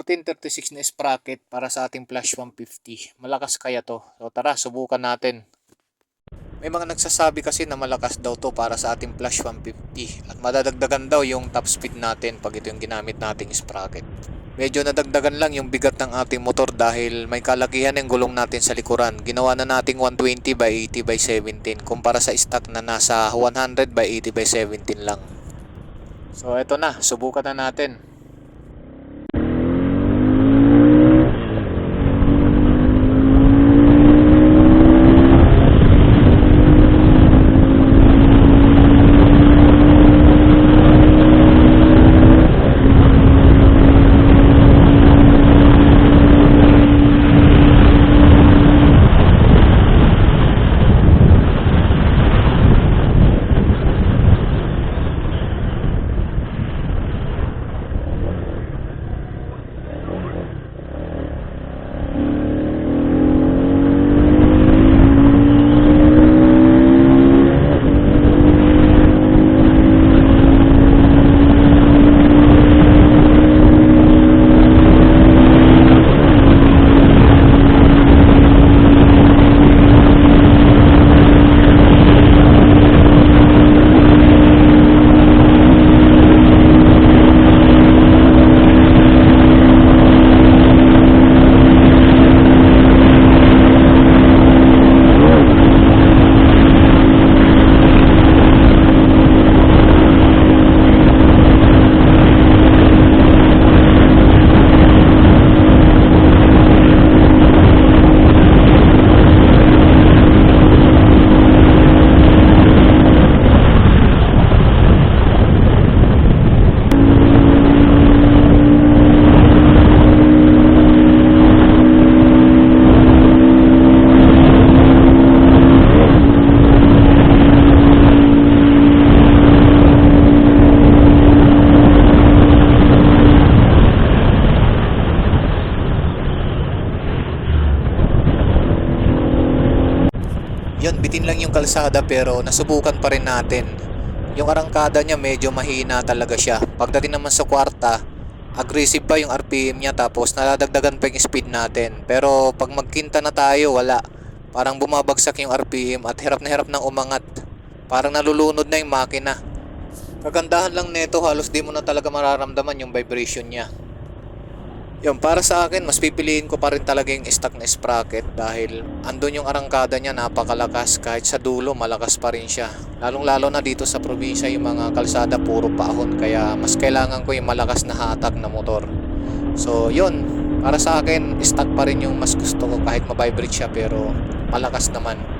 1436 na sprocket para sa ating Flash 150. Malakas kaya to? So tara, subukan natin. May mga nagsasabi kasi na malakas daw to para sa ating Flash 150 at madadagdagan daw yung top speed natin pag ito yung ginamit nating sprocket. Medyo nadagdagan lang yung bigat ng ating motor dahil may kalakihan yung gulong natin sa likuran. Ginawa na nating 120 by 80 by 17 kumpara sa stock na nasa 100 by 80 by 17 lang. So eto na, subukan na natin. Yun, bitin lang yung kalsada pero nasubukan pa rin natin. Yung arangkada niya medyo mahina talaga siya. Pagdating naman sa kwarta, aggressive pa yung RPM niya tapos nadadagdagan pa yung speed natin. Pero pag magkinta na tayo, wala. Parang bumabagsak yung RPM at hirap na hirap nang umangat. Parang nalulunod na yung makina. Kagandahan lang nito, halos di mo na talaga mararamdaman yung vibration niya. Yung para sa akin, mas pipiliin ko pa rin talaga yung stock na sprocket dahil andun yung arangkada niya, napakalakas. Kahit sa dulo malakas pa rin siya. Lalong lalo na dito sa probinsya, yung mga kalsada puro paahon, kaya mas kailangan ko yung malakas na hatak na motor. So yun, para sa akin stock pa rin yung mas gusto ko kahit mabibrate siya pero malakas naman.